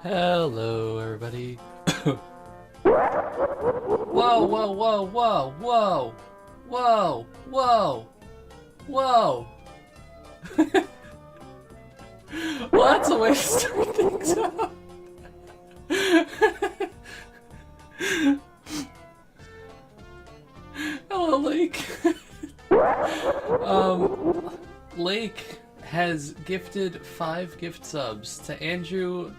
Hello, everybody. Whoa, whoa, whoa, whoa, whoa, whoa, whoa, whoa. Well, that's a way to start things out. Hello, Lake. Lake has gifted 5 gift subs to Andrew,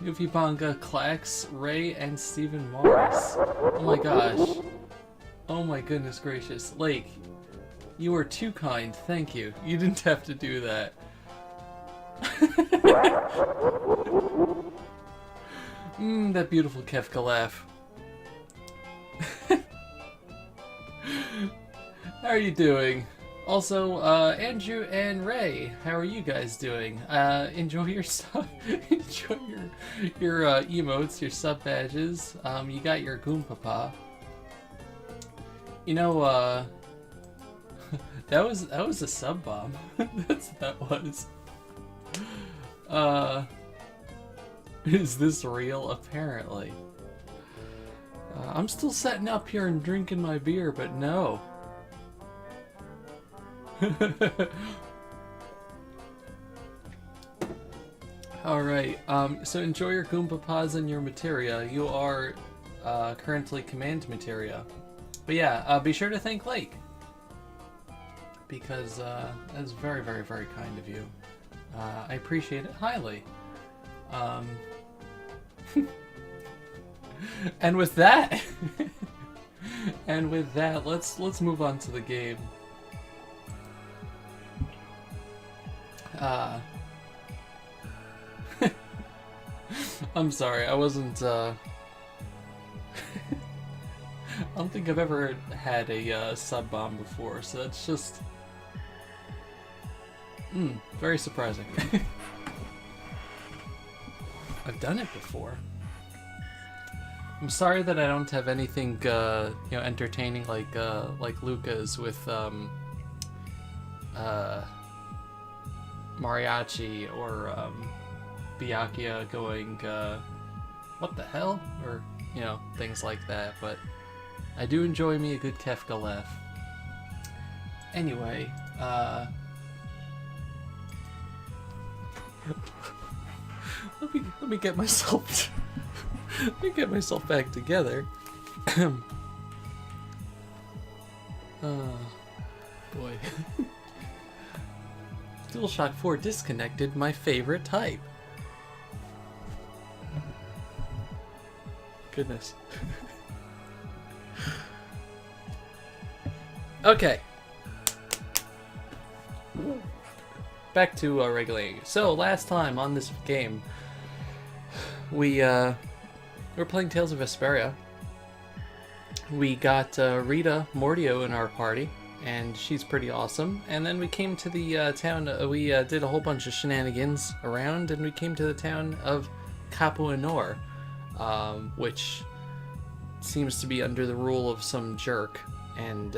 Nufibanga, Clax, Ray, and Stephen Morris. Oh my gosh. Oh my goodness gracious. Lake, you are too kind. Thank you. You didn't have to do that. That beautiful Kefka laugh. How are you doing? Also, Andrew and Ray, how are you guys doing? Enjoy your stuff. Enjoy your emotes, your sub badges. You got your Goompapa. You know, that was a sub bomb. That was. Is this real? Apparently. I'm still sitting up here and drinking my beer, but no. Alright, so enjoy your Goompapas and your materia. You are currently command materia. But yeah, be sure to thank Lake. Because that's very, very, very kind of you. I appreciate it highly. And with that, let's move on to the game. I'm sorry, I wasn't, I don't think I've ever had a sub bomb before, so that's just, very surprising. I've done it before. I'm sorry that I don't have anything, entertaining like Luca's with, Mariachi or Byakuya going what the hell, or things like that, but I do enjoy me a good Kefka laugh. Anyway, let me get myself back together. Boy. DualShock 4 disconnected, my favorite type. Goodness. Okay. Back to regulating. So, last time on this game, we were playing Tales of Vesperia. We got Rita Mordio in our party, and she's pretty awesome. And then we came to the town, we did a whole bunch of shenanigans around, and we came to the town of Capuanor, which seems to be under the rule of some jerk, and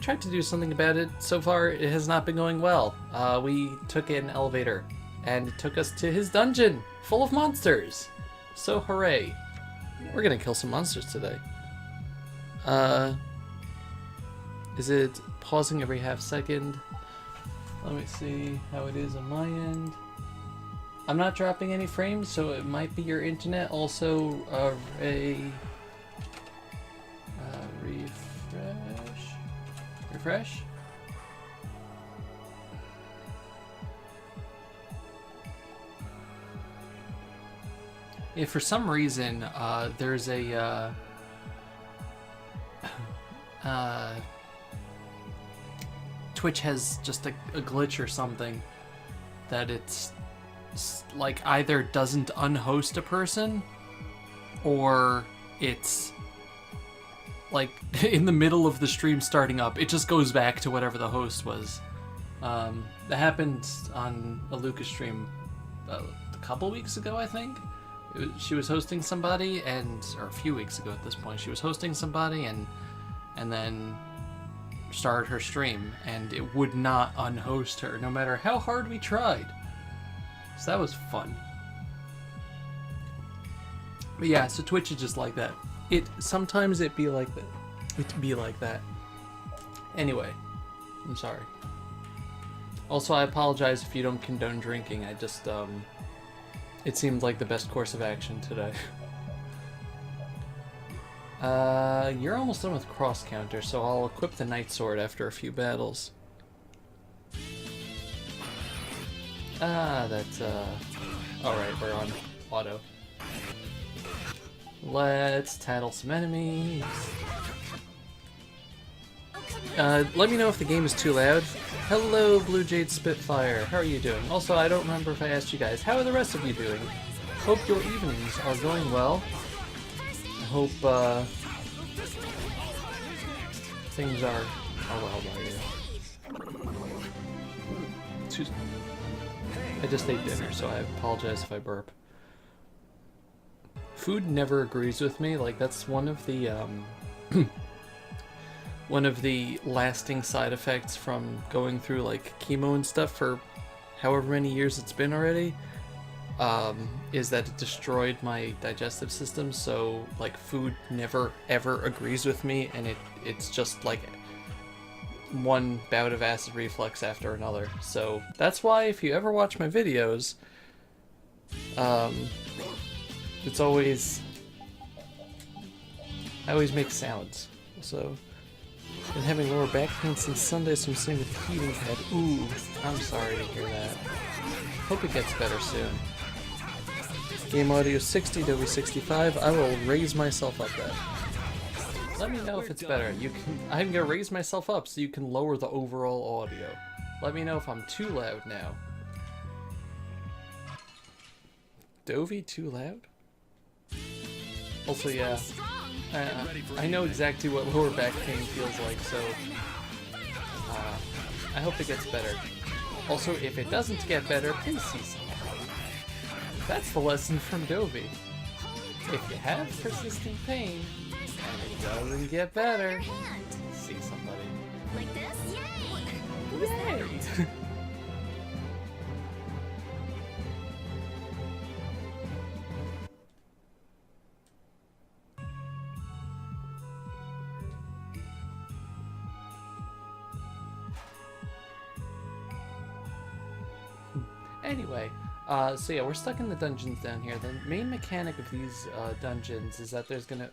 tried to do something about it. So far, it has not been going well. We took an elevator, and it took us to his dungeon, full of monsters. So hooray. We're gonna kill some monsters today. Is it pausing every half second? Let me see how it is on my end. I'm not dropping any frames, so it might be your internet. Also, refresh. If for some reason there's a Twitch has just a glitch or something that it's like either doesn't unhost a person, or it's like in the middle of the stream starting up, it just goes back to whatever the host was. That happened on a Lucas stream a couple weeks ago, I think. She was hosting somebody, or a few weeks ago at this point, she was hosting somebody and then started her stream, and it would not unhost her no matter how hard we tried. So that was fun. But yeah, so Twitch is just like that. Sometimes it be like that. It be like that. Anyway, I'm sorry. Also, I apologize if you don't condone drinking. I just, it seemed like the best course of action today. You're almost done with cross counter, so I'll equip the Night Sword after a few battles. That's, alright, we're on auto. Let's tattle some enemies. Let me know if the game is too loud. Hello, Blue Jade Spitfire. How are you doing? Also, I don't remember if I asked you guys. How are the rest of you doing? Hope your evenings are going well. I hope, things are well by you. Excuse me. I just ate dinner, so I apologize if I burp. Food never agrees with me. Like, that's one of the, one of the lasting side effects from going through like chemo and stuff for however many years it's been already, is that it destroyed my digestive system. So like food never ever agrees with me, and it's just like one bout of acid reflux after another. So that's why if you ever watch my videos, it's always, I always make sounds. So been having lower back pain since Sunday, so I'm sitting with the heating pad. Ooh, I'm sorry to hear that. Hope it gets better soon. Game audio 60, Adobe 65. I will raise myself up that. Let me know if it's better. I'm gonna raise myself up so you can lower the overall audio. Let me know if I'm too loud now. Dovey too loud? Also, yeah. I know exactly what lower back pain feels like, so I hope it gets better. Also, if it doesn't get better, please see somebody. That's the lesson from Dovey. If you have persistent pain and it doesn't get better, see somebody. Like this? Yay! Yay! Anyway, so yeah, we're stuck in the dungeons down here. The main mechanic of these dungeons is that there's gonna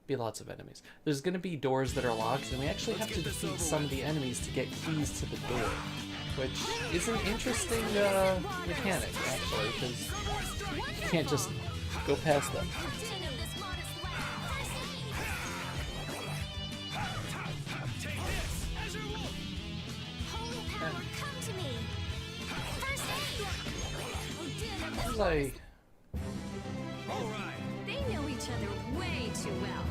be lots of enemies. There's gonna be doors that are locked, and we actually have to defeat some of the enemies to get keys to the door, which is an interesting mechanic, actually, because you can't just go past them. They know each other way too well.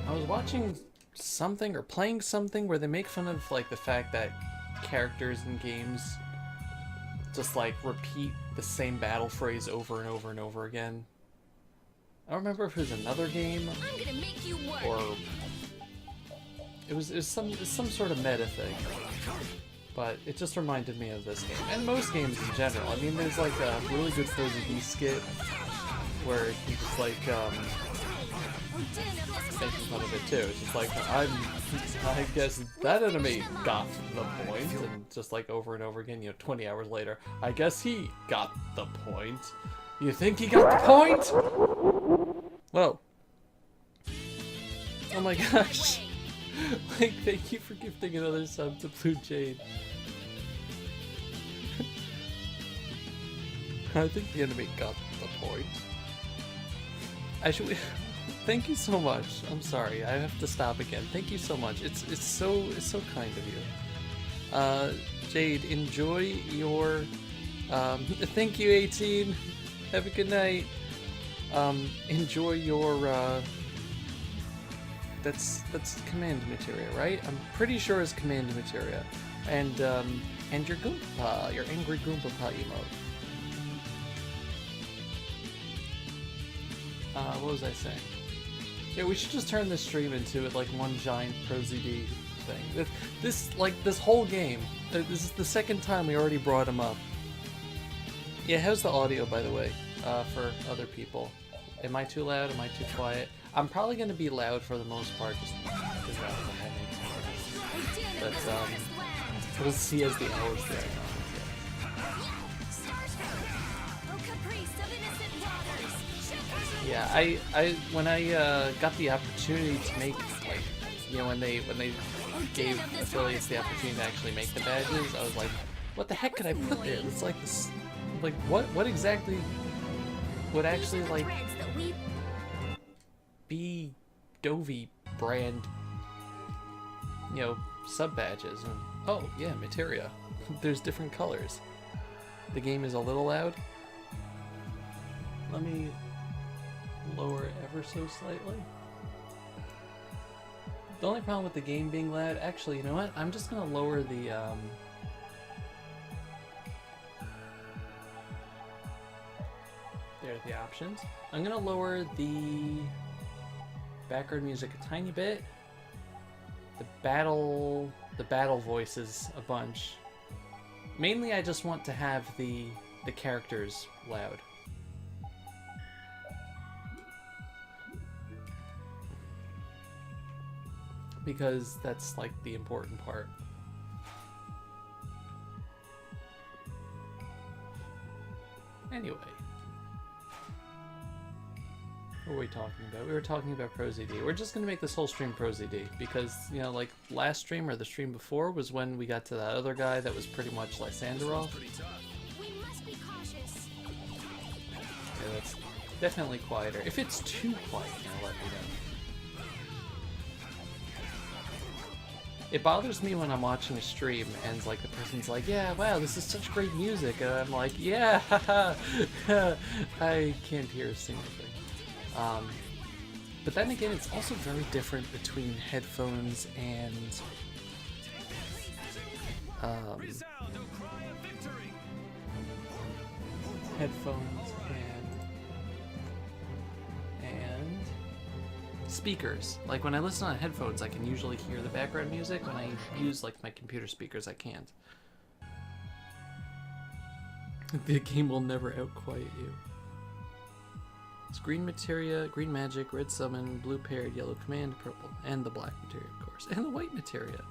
I was watching something or playing something where they make fun of like the fact that characters in games just like repeat the same battle phrase over and over and over again. I don't remember if it was another game I'm gonna make you work. or it was some sort of meta thing. But it just reminded me of this game, and most games in general. I mean, there's like a really good Frozen Beast skit where you just like making fun of it too. It's just like I guess that enemy got the point, and just like over and over again, you know, 20 hours later, I guess he got the point. You think he got the point? Whoa! Oh my gosh! Like, thank you for gifting another sub to Blue Jade. I think the enemy got the point. Actually, thank you so much. I'm sorry, I have to stop again. Thank you so much. It's so kind of you. Jade, enjoy your. Thank you, 18. Have a good night. Enjoy your. That's command materia, right? I'm pretty sure it's command materia. And your Goomba, your angry Goomba emote. What was I saying? Yeah, we should just turn this stream into like one giant ProZD thing. This whole game, this is the second time we already brought him up. Yeah, how's the audio, by the way, for other people? Am I too loud? Am I too quiet? I'm probably going to be loud for the most part, just because that makes sense. But we'll see as the hours drag on. Yeah, I when I got the opportunity to make, like, you know, when they gave affiliates the opportunity to actually make the badges, I was like, what the heck could I put there? It's like this, like what exactly would actually like be Dovey brand, you know, sub badges? And oh yeah, materia. There's different colors. The game is a little loud. Let me lower it ever so slightly. The only problem with the game being loud, actually, you know what? I'm just gonna lower the there are the options. I'm gonna lower the background music a tiny bit. The battle voices a bunch. Mainly, I just want to have the characters loud. Because that's like the important part. Anyway. What were we talking about? We were talking about ProZD. We're just gonna make this whole stream ProZD because, you know, like last stream or the stream before was when we got to that other guy that was pretty much like Sandarov. Yeah, that's definitely quieter. If it's too quiet, you know, let me know. It bothers me when I'm watching a stream and like the person's like, yeah, wow, this is such great music, and I'm like, yeah, I can't hear a single thing. But then again, it's also very different between headphones and speakers. Like when I listen on headphones, I can usually hear the background music. When I use like my computer speakers, I can't. The game will never outquiet you. It's green materia, green magic, red summon, blue paired, yellow command, purple, and the black materia, of course, and the white materia.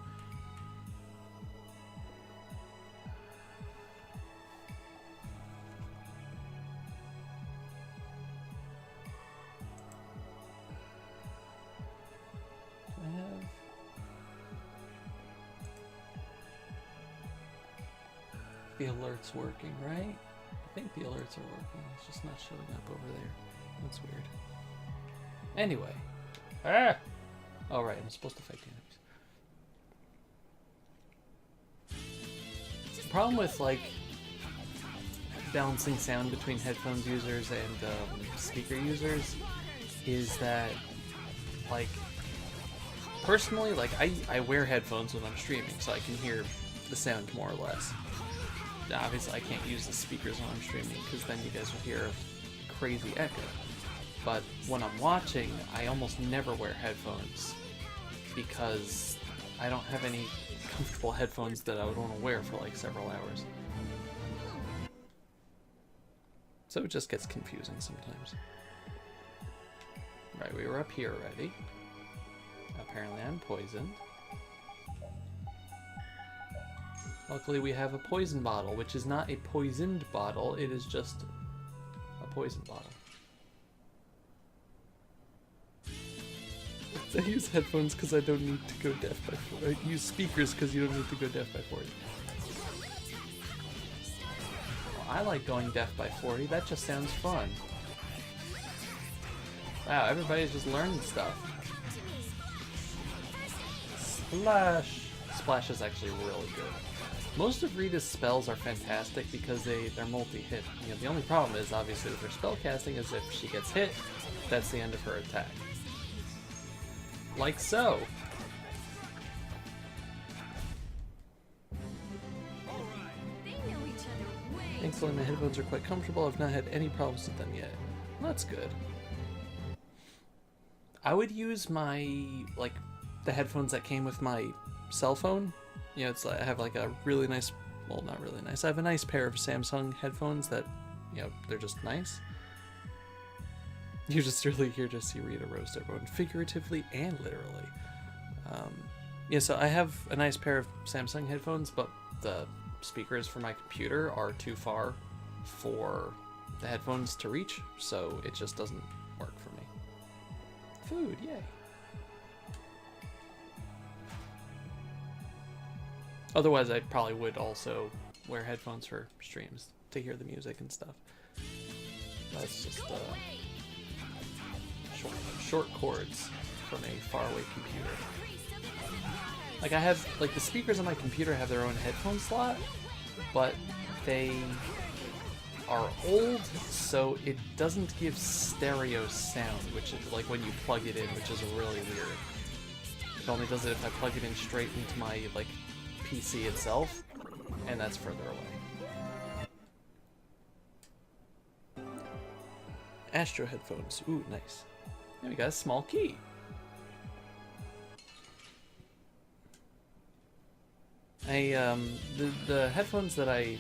The alert's working, right? I think the alerts are working. It's just not showing up over there. That's weird. Anyway. Ah! Alright, I'm supposed to fight the enemies. The problem with, like, balancing sound between headphones users and speaker users is that, like, personally, like, I wear headphones when I'm streaming, so I can hear the sound more or less. Obviously, I can't use the speakers when I'm streaming because then you guys will hear a crazy echo. But when I'm watching, I almost never wear headphones because I don't have any comfortable headphones that I would want to wear for like several hours. So it just gets confusing sometimes. Right, we were up here already. Apparently I'm poisoned. Luckily we have a poison bottle, which is not a poisoned bottle, it is just a poison bottle. I use headphones because I don't need to go deaf by 40. I use speakers because you don't need to go deaf by 40. Well, I like going deaf by 40, that just sounds fun. Wow, everybody's just learning stuff. Splash! Splash is actually really good. Most of Rita's spells are fantastic because they're multi-hit. You know, the only problem is, obviously, with her spell casting is if she gets hit, that's the end of her attack. Like so. Thankfully, my headphones are quite comfortable. I've not had any problems with them yet. Well, that's good. I would use my, like, the headphones that came with my cell phone. You know, it's like I have like a really nice, well, not really nice. I have a nice pair of Samsung headphones that, you know, they're just nice. You're just really here to see Rita roast everyone, figuratively and literally. Yeah, so I have a nice pair of Samsung headphones, but the speakers for my computer are too far for the headphones to reach, so it just doesn't work for me. Food, yay. Otherwise, I probably would also wear headphones for streams to hear the music and stuff. That's just short cords from a faraway computer. Like I have, like the speakers on my computer have their own headphone slot, but they are old, so it doesn't give stereo sound, which is like when you plug it in, which is really weird. It only does it if I plug it in straight into my like PC itself, and that's further away. Astro headphones, ooh, nice. There we got a small key. The headphones that I...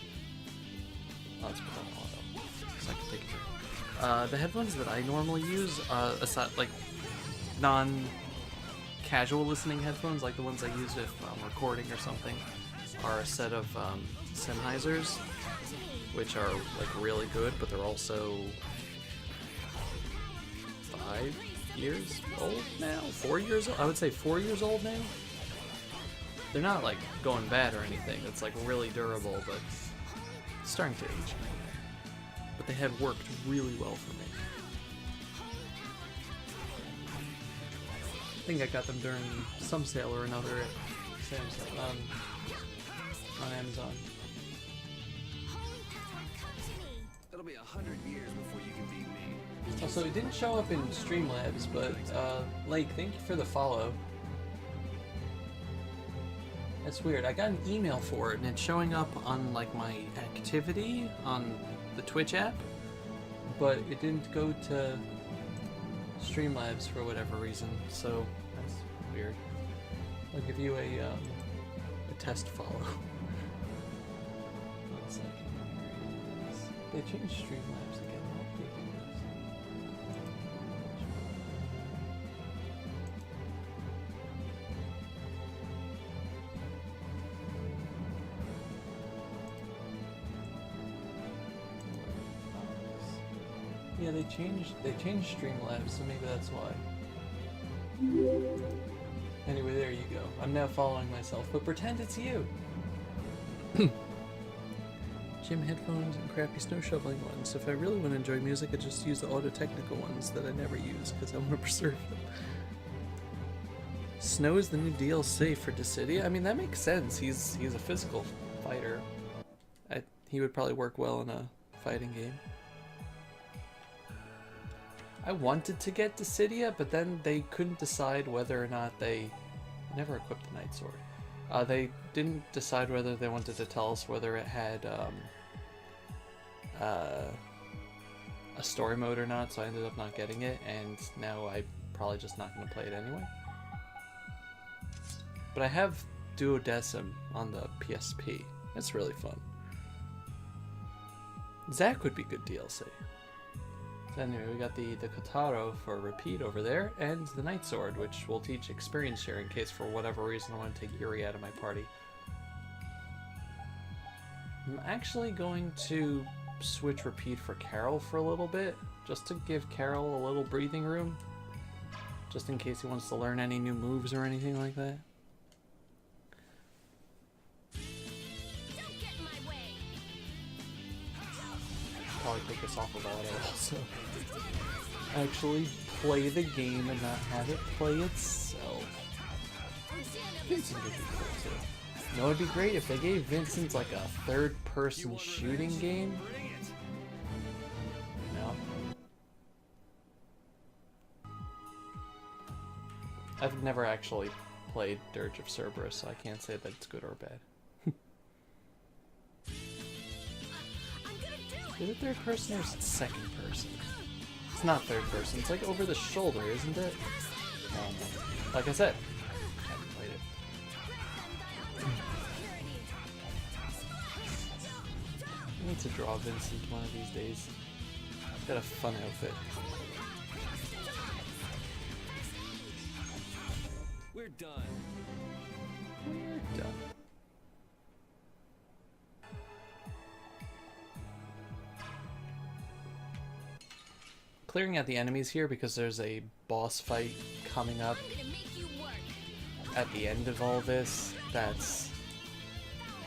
Oh, let's put that on auto, so I can take it. The headphones that I normally use, aside, like, non-casual listening headphones, like the ones I use if I'm recording or something, are a set of Sennheisers, which are, like, really good, but they're also 5 years old now? 4 years old? I would say 4 years old now. They're not like going bad or anything. It's like really durable, but it's starting to age. But they have worked really well for me. I think I got them during some sale or another at Samsung, on Amazon. It'll be 100 years before you can beat me. Also, it didn't show up in Streamlabs, but Lake, thank you for the follow. That's weird. I got an email for it, and it's showing up on like my activity on the Twitch app, but it didn't go to Streamlabs for whatever reason. So that's weird. I'll give you a test follow. 1 second. They changed Streamlabs again. Why did they do this? Yeah, they changed Streamlabs, so maybe that's why. Anyway, there you go. I'm now following myself, but pretend it's you. Gym headphones and crappy snow shoveling ones. If I really want to enjoy music, I just use the Audio-Technica ones that I never use because I want to preserve them. Snow is the new DLC for Dissidia. I mean, that makes sense. He's a physical fighter. He would probably work well in a fighting game. I wanted to get Dissidia, but then they couldn't decide whether or not they... I never equipped the Night Sword. They didn't decide whether they wanted to tell us whether it had a story mode or not, so I ended up not getting it, and now I'm probably just not going to play it anyway. But I have Duodecim on the PSP. It's really fun. Zack would be good DLC. So anyway, we got the Kotaro for repeat over there, and the Night Sword, which will teach experience share in case for whatever reason I want to take Yuri out of my party. I'm actually going to switch repeat for Carol for a little bit, just to give Carol a little breathing room, just in case he wants to learn any new moves or anything like that. Don't get in my way. Probably take this off of auto also. Actually play the game and not have it play itself. Vincent would be cool too. You know, it'd be great if they gave Vincent like a third-person shooting game. No. I've never actually played Dirge of Cerberus, so I can't say that it's good or bad. Is it third person or is it second person? It's not third person. It's like over the shoulder, isn't it? Like I said, I haven't played it. I need to draw Vincent one of these days. He's got a fun outfit. We're done. We're done. Clearing out the enemies here because there's a boss fight coming up I'm gonna make you work. at the end of all this. That's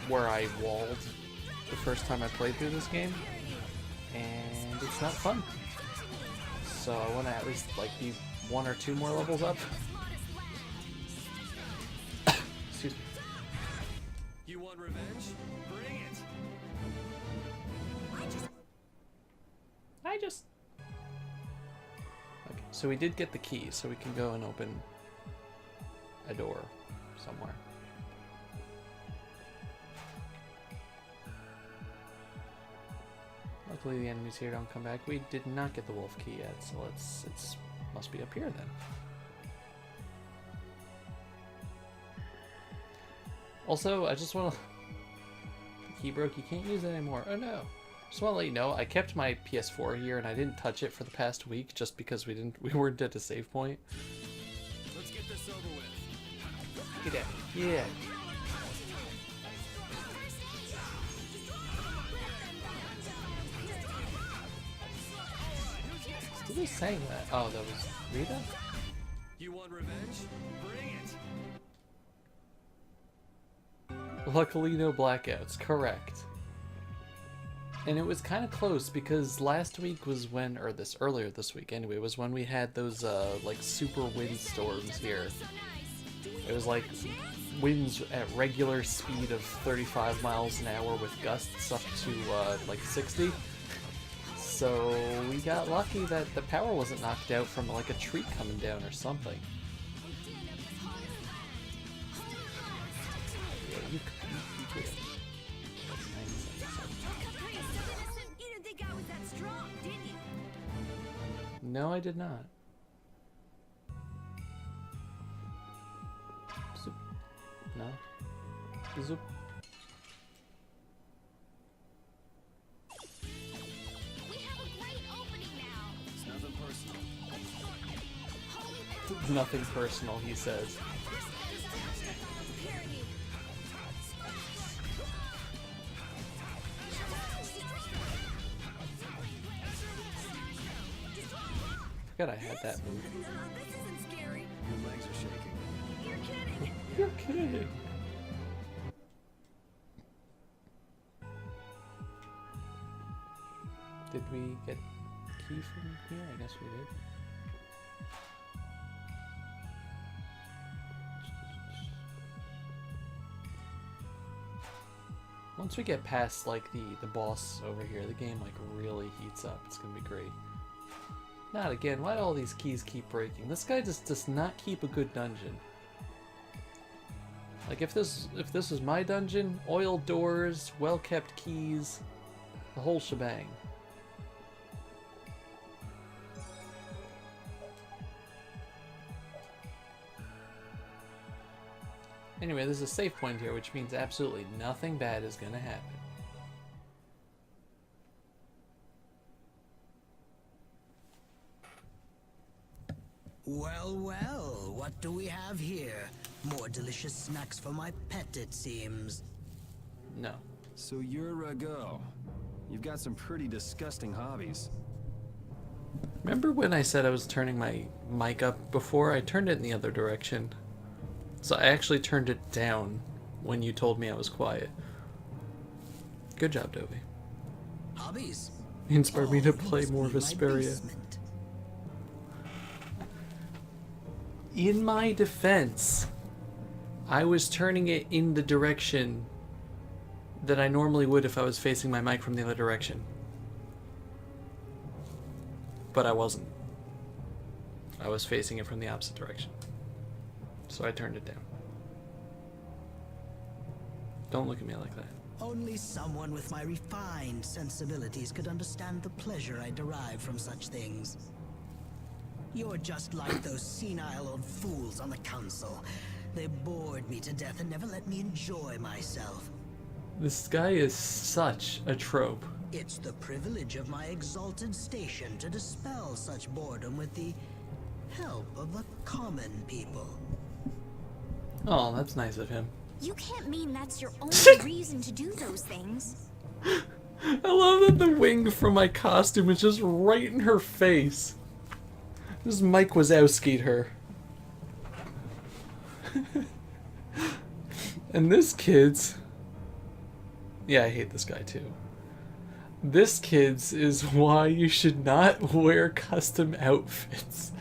where I walled the first time I played through this game, and it's not fun. So I want to at least like be 1 or 2 more levels up. Excuse me. You want revenge? Bring it. I just... Okay, so we did get the key, so we can go and open a door somewhere. Luckily the enemies here don't come back. We did not get the wolf key yet, so it's must be up here then. Also, I just want to... The key broke, you can't use it anymore. Oh no. Just want to let you know, I kept my PS4 here and I didn't touch it for the past week just because we weren't at a save point. Let's get this over with. Get out. Yeah. Who was saying that? Oh, that was Rita? You want revenge? Bring it. Luckily no blackouts, correct. And it was kind of close because last week was when, or earlier this week anyway, was when we had those like super wind storms here. It was like winds at regular speed of 35 miles an hour with gusts up to like 60. So we got lucky that the power wasn't knocked out from like a tree coming down or something. Yeah, you did it. You didn't think I was that strong, did you? No, I did not. Zoop. No. Zoop. We have a great opening now. It's nothing personal. Holy power. Nothing personal, he says. Parody. I forgot I had that move. This isn't scary. Your legs are shaking. You're kidding. You're kidding. Did we get key from here? I guess we did. Once we get past like the boss over here, the game like really heats up. It's gonna be great. Not again. Why do all these keys keep breaking? This guy just does not keep a good dungeon. Like if this was my dungeon, oiled doors, well kept keys, the whole shebang. Anyway, there's a save point here, which means absolutely nothing bad is gonna happen. Well, well, what do we have here? More delicious snacks for my pet, it seems. No. So you're Rago. You've got some pretty disgusting hobbies. Remember when I said I was turning my mic up before? I turned it in the other direction. So I actually turned it down when you told me I was quiet. Good job, Dovey. Hobbies? You inspired me to Oh, play must more be my Vesperia. basement. In my defense, I was turning it in the direction that I normally would if I was facing my mic from the other direction. But I wasn't. I was facing it from the opposite direction. So I turned it down. Don't look at me like that. Only someone with my refined sensibilities could understand the pleasure I derive from such things. You're just like those senile old fools on the council. They bored me to death and never let me enjoy myself. This guy is such a trope. It's the privilege of my exalted station to dispel such boredom with the help of the common people. Oh, that's nice of him. You can't mean that's your only reason to do those things. I love that the wing from my costume is just right in her face. This Mike Wazowski'd her. And this kid's... Yeah, I hate this guy too. This kid's is why you should not wear custom outfits.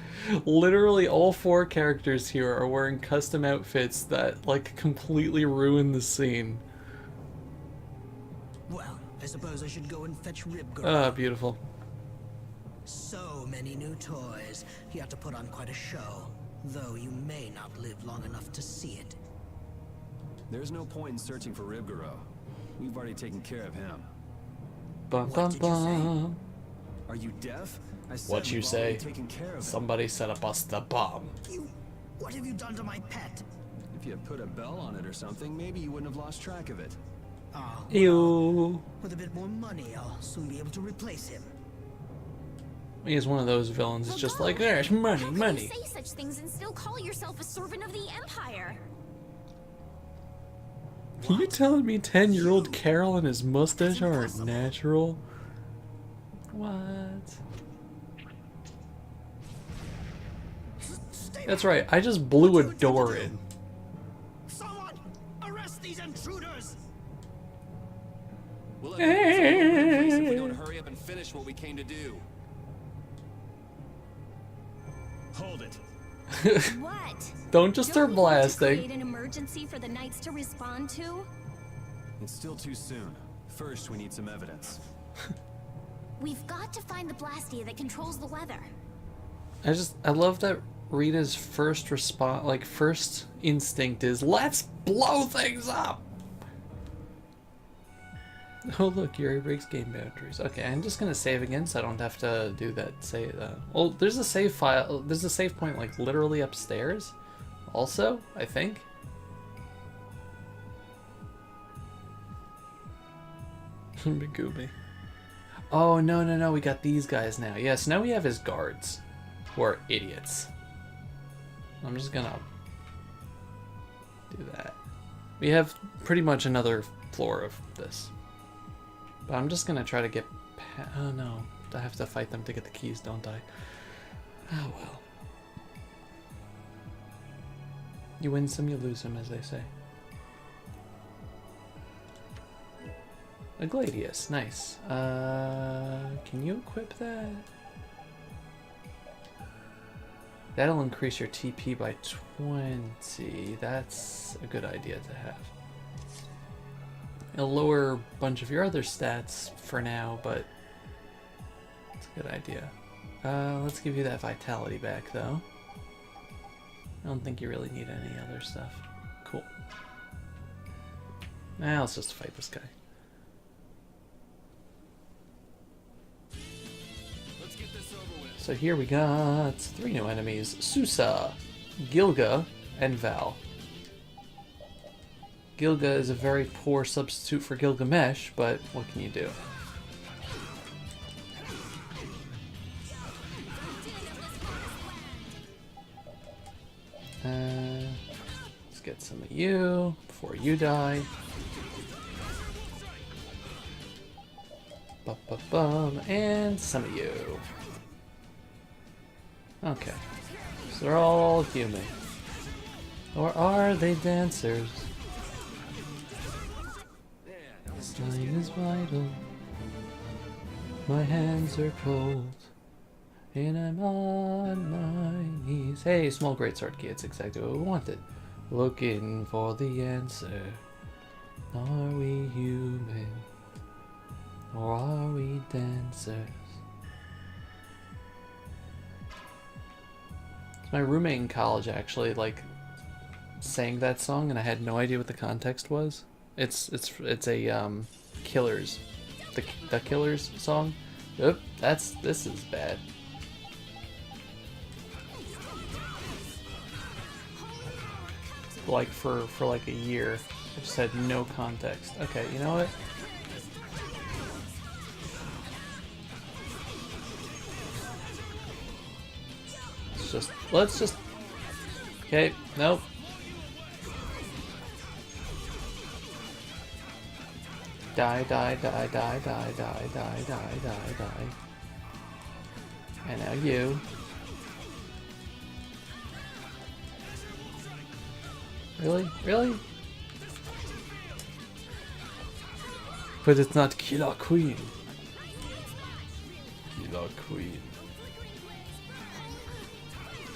Literally all 4 characters here are wearing custom outfits that, like, completely ruin the scene. Well, I suppose I should go and fetch Ribgirl. Ah, beautiful. So many new toys. You have to put on quite a show, though you may not live long enough to see it. There's no point in searching for Ribgaro. We've already taken care of him. Bum What bum did you say? bum. Are you deaf? I said What you we've already say? taken care of him. Somebody set up us the bomb. What have you done to my pet? If you had put a bell on it or something, maybe you wouldn't have lost track of it. Oh, Ew. with a bit more money, I'll soon be able to replace him. He's one of those villains. It's Well, just go. like, there's money, How can money. you say such things and still call yourself a servant of the Empire? You telling me 10-year-old Carol and his mustache aren't natural? What? That's right, I just blew a door in. Someone arrest these intruders! We'll have if we don't hurry up and finish what we came to do. Hold it. What? Don't just start Don't we want to blasting. create an emergency for the knights to respond to? It's still too soon. First, we need some evidence. We've got to find the Blastia that controls the weather. I love that Rita's first first instinct is, let's blow things up! Oh look, Yuri breaks game boundaries. Okay, I'm just gonna save again so I don't have to do that. Well, there's a save file. There's a save point like literally upstairs. Also, I think. Big Gooby. Oh no! We got these guys now. Yeah, so now we have his guards, who are idiots. I'm just gonna do that. We have pretty much another floor of this. But I'm just gonna try to get oh no, I have to fight them to get the keys, don't I? Oh well. You win some, you lose some, as they say. A Gladius, nice. Can you equip that? That'll increase your TP by 20. That's a good idea to have. It'll lower a bunch of your other stats for now, but it's a good idea. Let's give you that vitality back, though. I don't think you really need any other stuff. Cool. Now let's just fight this guy. Let's get this over with. So here we got 3 new enemies. Susa, Gilga, and Val. Gilga is a very poor substitute for Gilgamesh, but what can you do? Let's get some of you before you die. Bum, and some of you. Okay, so they're all human. Or are they dancers? Time is vital. My hands are cold. And I'm on my knees. Hey, small greatsword key. It's exactly what we wanted. Looking for the answer. Are we human? Or are we dancers? My roommate in college actually sang that song, and I had no idea what the context was. It's a Killers, the Killers song. Oop, this is bad. Like for like a year, I just had no context. Okay, you know what? Let's just. Okay, nope. Die, die, die, die, die, die, die, die, die, die. And now you. Really? Really? But it's not Killer Queen. Killer Queen.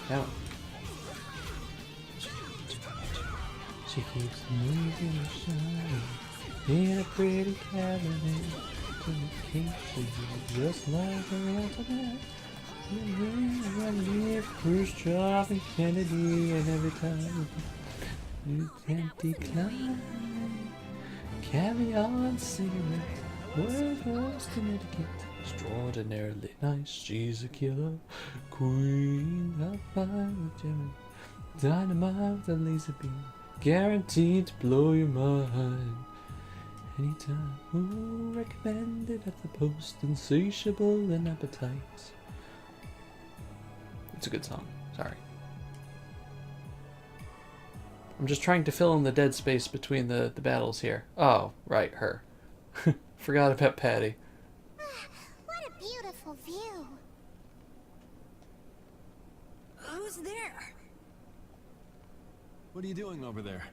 No. She keeps moving and shining in a pretty cabinet. Just like her tonight. Khrushchev and Kennedy, and every time you can't decline. Caviar and cigarettes, West Coast Connecticut. Extraordinarily nice, she's a killer queen. I'll find with Jimmy. Dynamite with a laser beam. Guaranteed to blow your mind. Anytime. Ooh, recommended at the post. Insatiable in appetite. It's a good song. Sorry. I'm just trying to fill in the dead space between the battles here. Oh, right, her. Forgot about Patty. What a beautiful view. Who's there? What are you doing over there?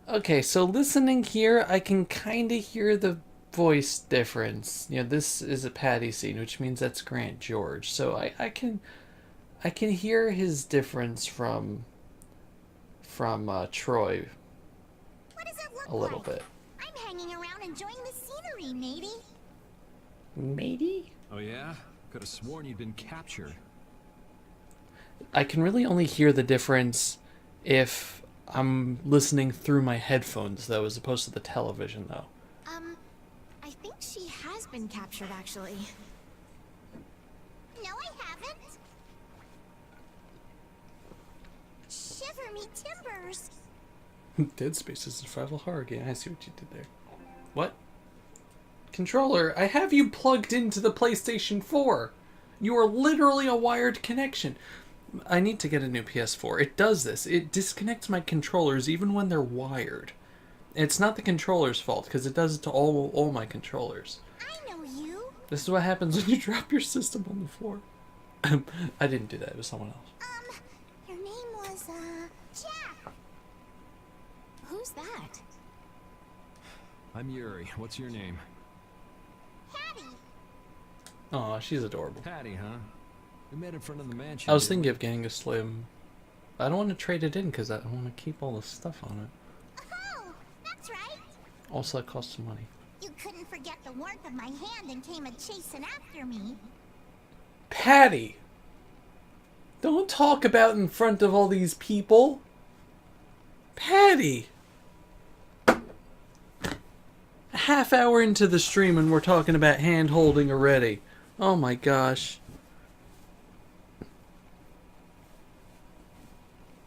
Okay, so listening here, I can kind of hear the voice difference. You know, this is a Patty scene, which means that's Grant George. So I can hear his difference from Troy What does it look a little like? bit. I'm hanging around enjoying the scenery, matey. Matey? Oh yeah? Could have sworn you'd been captured. I can really only hear the difference if I'm listening through my headphones, though, as opposed to the television, though. I think she has been captured, actually. No, I haven't. Shiver me timbers. Dead Space is a survival horror game. I see what you did there. What? Controller, I have you plugged into the PlayStation 4. You are literally a wired connection. I need to get a new PS4. It does this. It disconnects my controllers even when they're wired. It's not the controller's fault, because it does it to all my controllers. I know you. This is what happens when you drop your system on the floor. I didn't do that. It was someone else. Your name was, Jack. Who's that? I'm Yuri. What's your name? Patty. Aw, she's adorable. Patty, huh? We met in front of the mansion. I was didn't thinking of getting a Slim. I don't want to trade it in because I want to keep all the stuff on it. Oh, that's right. Also, that costs some money. You couldn't forget the warmth of my hand and came a-chasing after me. Patty! Don't talk about in front of all these people. Patty! A half hour into the stream and we're talking about hand holding already. Oh my gosh.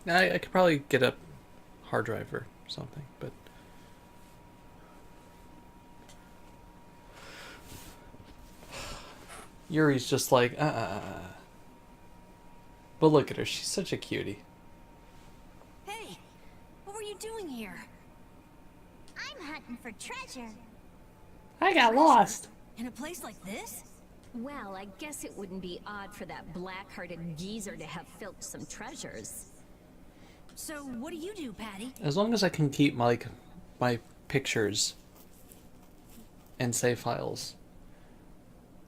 I could probably get a hard drive or something, but... Yuri's just like, But look at her, she's such a cutie. Hey, what were you doing here? I'm hunting for treasure. I got lost. In a place like this? Well, I guess it wouldn't be odd for that black-hearted geezer to have filched some treasures. So, what do you do, Patty? As long as I can keep my pictures and save files.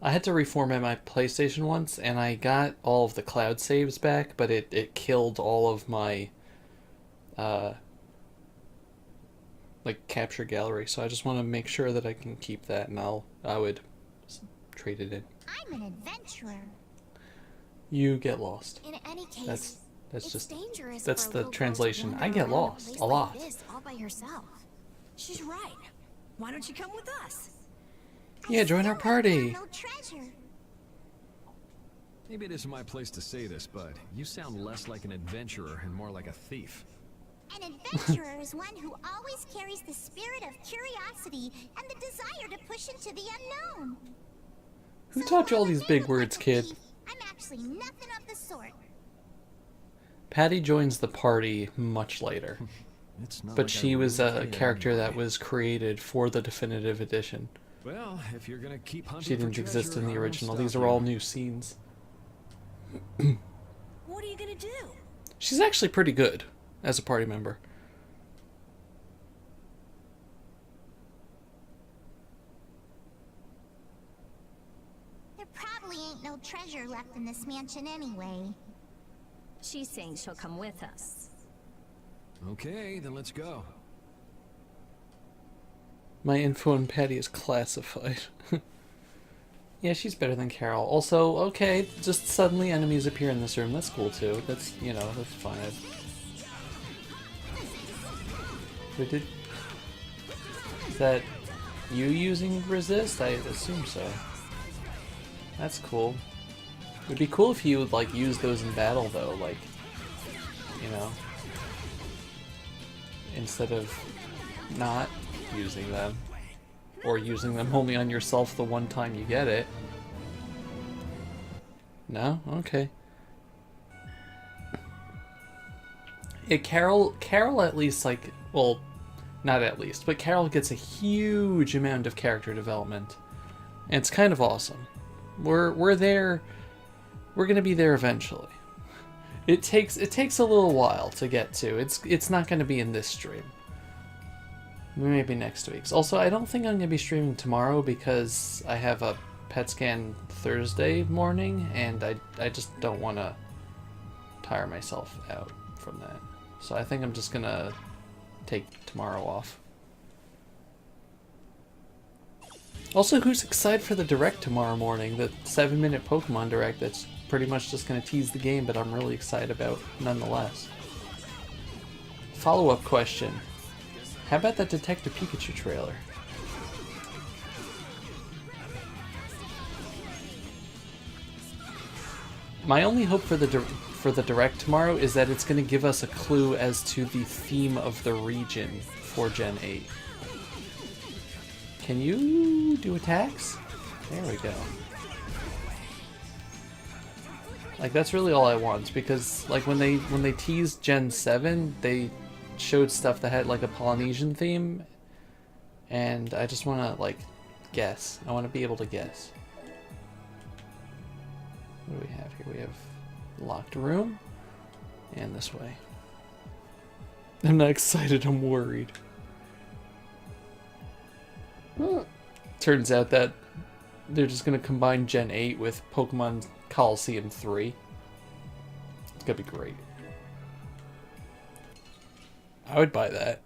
I had to reformat my PlayStation once, and I got all of the cloud saves back, but it killed all of my like capture gallery. So I just want to make sure that I can keep that, and I would trade it in. I'm an adventurer. You get lost. In any case, That's it's just dangerous that's for a the little girl to translation. wander I get around a lost place a lot. Like this, all by herself. She's right. Why don't you come with us? Yeah, join our party. No treasure. Maybe it isn't my place to say this, but you sound less like an adventurer and more like a thief. An adventurer is one who always carries the spirit of curiosity and the desire to push into the unknown. Who So taught you all while I these may big look words, like a kid? thief, I'm actually nothing of the sort. Patty joins the party much later. It's not But like I she was really a care character that anyway. was created for the definitive edition. Well, if you're gonna keep hunting She for didn't exist treasure, in the I won't original. stop These are you. all new scenes. What are you gonna do? She's actually pretty good as a party member. There probably ain't no treasure left in this mansion anyway. She's saying she'll come with us. Okay, then let's go. My info on Patty is classified. Yeah, she's better than Carol. Also, okay, just suddenly enemies appear in this room. That's cool too. That's, you know, that's fine. We did. Is that you using resist? I assume so. That's cool. It'd be cool if you would, like, use those in battle though, like, you know, instead of not using them. Or using them only on yourself the one time you get it. No? Okay. Yeah, Carol at least, like, well, not at least, but Carol gets a huge amount of character development. And it's kind of awesome. We're there, we're gonna be there eventually. It takes a little while to get to. It's not gonna be in this stream. Maybe next week's. Also, I don't think I'm gonna be streaming tomorrow because I have a PET scan Thursday morning, and I just don't want to tire myself out from that. So I think I'm just gonna take tomorrow off. Also, who's excited for the direct tomorrow morning? The 7-minute Pokemon direct that's pretty much just gonna tease the game, but I'm really excited about nonetheless. Follow-up question. How about that Detective Pikachu trailer? My only hope for the direct tomorrow is that it's going to give us a clue as to the theme of the region for Gen 8. Can you do attacks? There we go. Like, that's really all I want, because like when they teased Gen 7, they showed stuff that had like a Polynesian theme, and I just want to like guess. I want to be able to guess. What do we have here? We have locked room, and this way. I'm not excited, I'm worried. Turns out that they're just going to combine Gen 8 with Pokemon Coliseum 3. It's going to be great. I would buy that.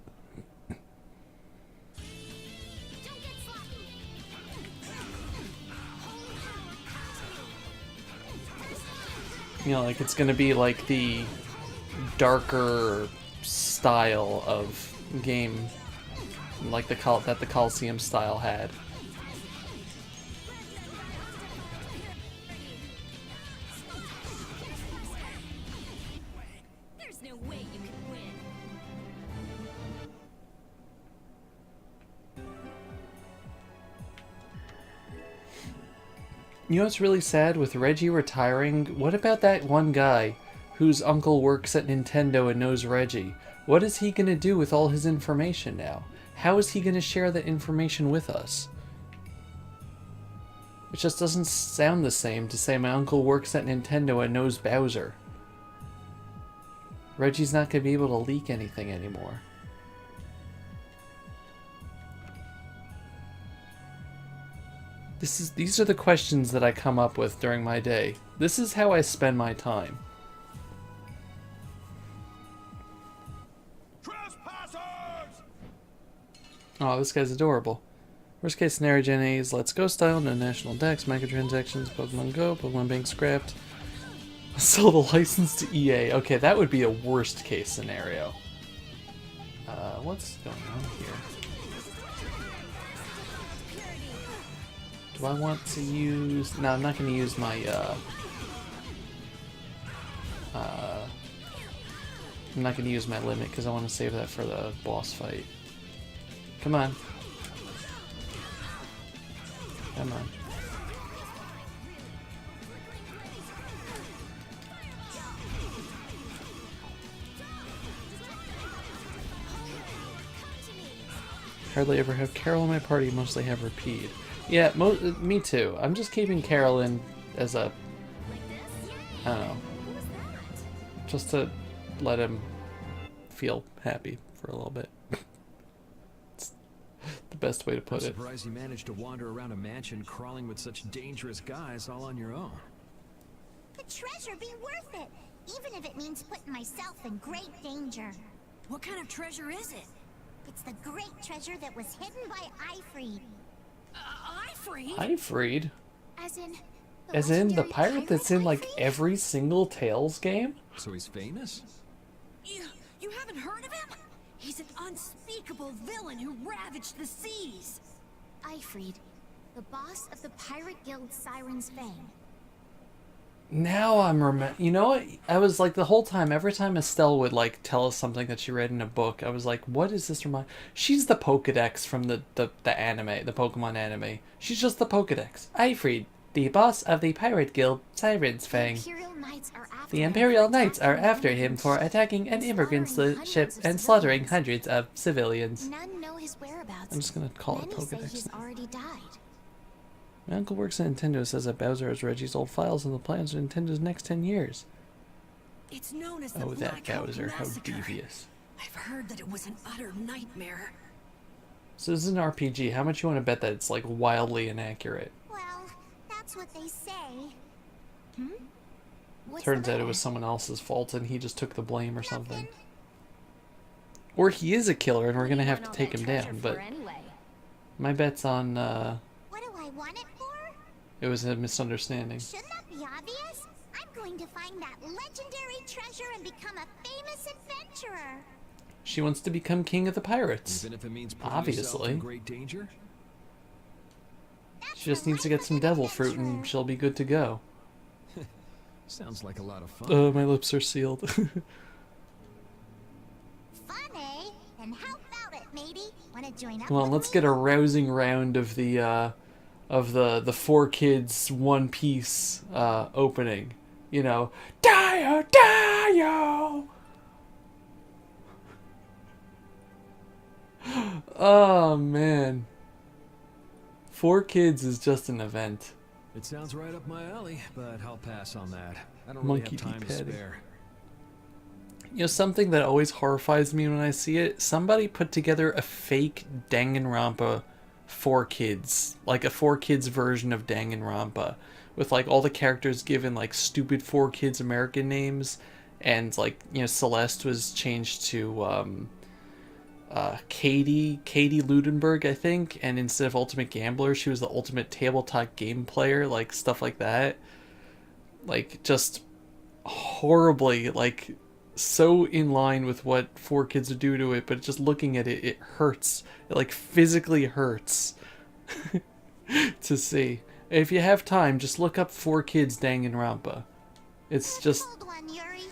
You know, like, it's gonna be like the darker style of game, like the Coliseum style had. There's no way you can win. You know what's really sad with Reggie retiring? What about that one guy whose uncle works at Nintendo and knows Reggie? What is he gonna do with all his information now? How is he gonna share that information with us? It just doesn't sound the same to say my uncle works at Nintendo and knows Bowser. Reggie's not gonna be able to leak anything anymore. These are the questions that I come up with during my day. This is how I spend my time. Trespassers! Oh, this guy's adorable. Worst case scenario, Gen 8 is Let's Go style, no national decks, microtransactions, Pokemon Go, Pokemon Bank scrapped. Sell the license to EA. Okay, that would be a worst case scenario. What's going on here? Do I want to use... No, I'm not going to use my, I'm not going to use my limit because I want to save that for the boss fight. Come on. Come on. hardly ever have Carol in my party, mostly have her peed. Yeah, me too. I'm just keeping Carol in as a... I don't know. Just to let him feel happy for a little bit. It's the best way to put it. I'm surprised you managed to wander around a mansion crawling with such dangerous guys all on your own. The treasure be worth it, even if it means putting myself in great danger. What kind of treasure is it? It's the great treasure that was hidden by Ifreed. Ifreed? Ifreed? As in the pirate that's in like Ifreed? every single Tales game? So he's famous? You haven't heard of him? He's an unspeakable villain who ravaged the seas. Ifreed, the boss of the Pirate Guild Siren's Fang. Now I'm you know what? I was like the whole time, every time Estelle would like tell us something that she read in a book, I was like, what is this remind? She's the Pokedex from the anime, the Pokemon anime. She's just the Pokedex. Ifreed, the boss of the Pirate Guild Siren's Fang. The Imperial Knights are after him for attacking an immigrant ship and slaughtering hundreds of civilians. None know his whereabouts. I'm just gonna call it Many say Pokedex. he's already died. My uncle works at Nintendo, says that Bowser has Reggie's old files and the plans for Nintendo's next 10 years. It's known as the Oh, that Blackout Bowser, how Massacre. devious. I've heard that it was an utter nightmare. So this is an RPG. How much you want to bet that it's like wildly inaccurate? Well, that's what they say. What's Turns the out it matter? was someone else's fault and he just took the blame or something. Nothing. Or he is a killer and we're gonna have to What take do him you want all down, that but treasure for anyway? my bet's on, What do I want it for? it was a misunderstanding. Shouldn't that be obvious? I'm going to find that legendary treasure and become a famous adventurer. She wants to become king of the pirates. Even if it means putting yourself Obviously. in great danger? That's She just the needs to life get of some an devil fruit adventurer. and she'll be good to go. Sounds like a lot of fun. Oh, my lips are sealed. Fun, eh? And how about it, matey? Wanna join up Come on, with let's me? get a rousing round of the 4Kids One Piece opening. You know, Dio, Dio. Oh man, 4Kids is just an event. It sounds right up my alley, but I'll pass on that. I don't really Monkey have time to D-Patty. spare. You know, something that always horrifies me when I see it, somebody put together a fake Danganronpa 4Kids, like a 4Kids version of Danganronpa, with like all the characters given like stupid 4Kids American names, and like, you know, Celeste was changed to Katie Ludenberg, I think, and instead of Ultimate Gambler, she was the Ultimate Tabletop Game Player, like stuff like that. Like just horribly, like so in line with what 4Kids would do to it, but just looking at it, it hurts. It like physically hurts to see. If you have time, just look up 4Kids Danganronpa. It's just Hold one, Yuri.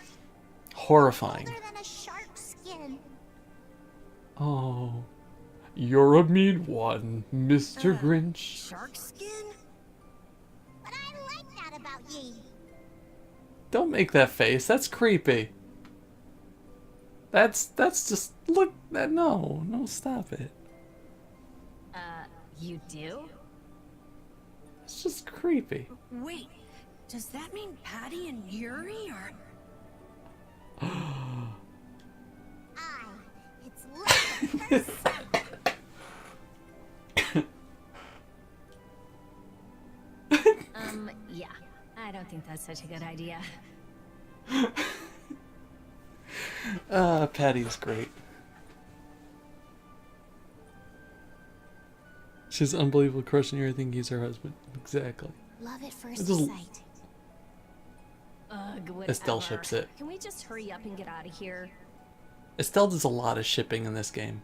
horrifying. Older than a shark's skin. Oh, you're a mean one, Mr. Grinch. Shark skin? But I like that about ye. Don't make that face. That's creepy. That's just look. That no, stop it. You do? It's just creepy. Wait, does that mean Patty and Yuri are... It's love at first sight. Yeah. I don't think that's such a good idea. Patty's great. She's unbelievable crush on you. I think he's her husband. Exactly. Love at first It just- sight. Ugh, whatever. Estelle ships it. Can we just hurry up and get out of here? Estelle does a lot of shipping in this game.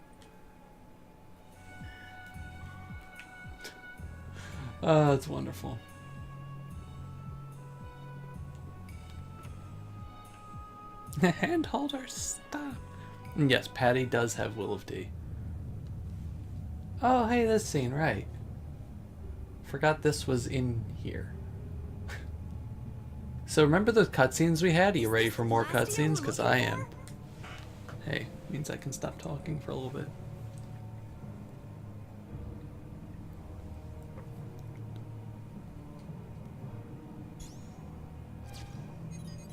It's wonderful. Hand holders, stop. And yes, Patty does have Will of D. Oh, hey, this scene, right. Forgot this was in here. So remember the cutscenes we had? Are you ready for more cutscenes? Because I am. Hey, means I can stop talking for a little bit.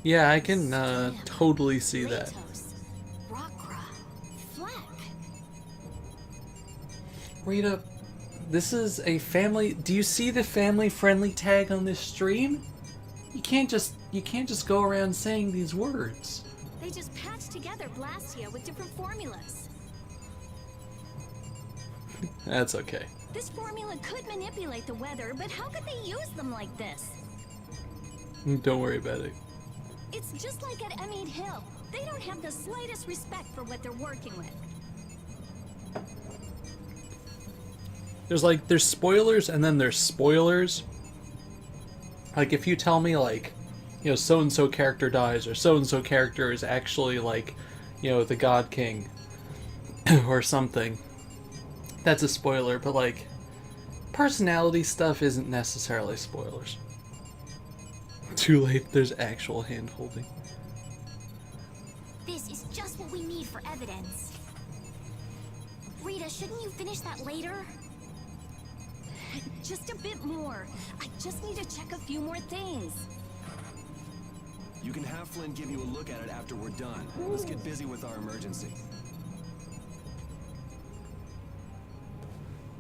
Yeah, I can totally see that. Kratos, Rockra, Fleck. Rita, this is a family. Do you see the family-friendly tag on this stream? You can't just go around saying these words. They just patched together Blastia with different formulas. That's okay. This formula could manipulate the weather, but how could they use them like this? Don't worry about it. It's just like at Emmead Hill. They don't have the slightest respect for what they're working with. There's spoilers and then there's spoilers. Like if you tell me like, you know, so and so character dies or so and so character is actually like, you know, the God King or something, that's a spoiler, but like personality stuff isn't necessarily spoilers. Too late, there's actual hand holding. This is just what we need for evidence. Rita, shouldn't you finish that later? Just a bit more. I just need to check a few more things. You can have Flynn give you a look at it after we're done. Let's get busy with our emergency.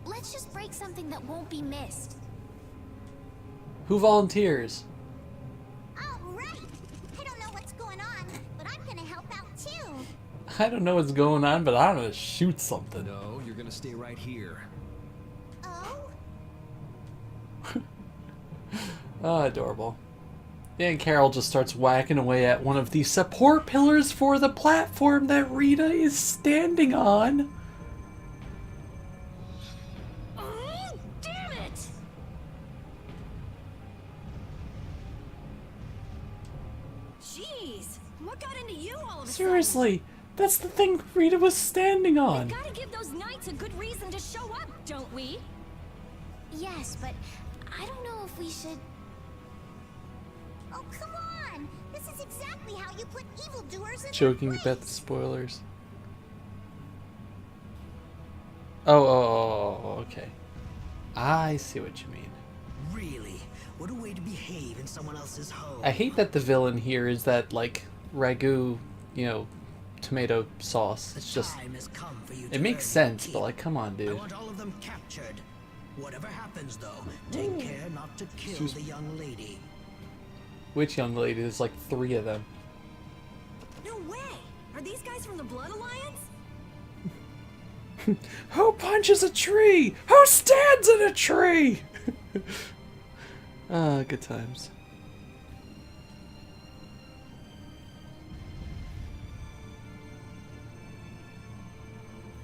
Let's just break something that won't be missed. Who volunteers? All right. I don't know what's going on, but I'm gonna help out too. I don't know what's going on, but I'm gonna shoot something. No, you're gonna stay right here. Oh? Ah, adorable. And Carol just starts whacking away at one of the support pillars for the platform that Rita is standing on. Oh, damn it! Jeez, what got into you all of a Seriously, that's the thing Rita was standing sudden? on. We've gotta give those knights a good reason to show up, don't we? Yes, but I don't know if we should... Oh, come on! This is exactly how you put evildoers in Joking their about the place. spoilers. Oh, okay. I see what you mean. Really? What a way to behave in someone else's home. I hate that the villain here is that, like, ragu, you know, tomato sauce. It's just... The time has come for you to It makes earn your sense, keep. but, like, come on, I dude. want all of them captured. Whatever happens, though, take care not to kill the young lady. Which young lady? There's, like, 3 of them. No way! Are these guys from the Blood Alliance? Who punches a tree? Who stands in a tree? Ah, good times.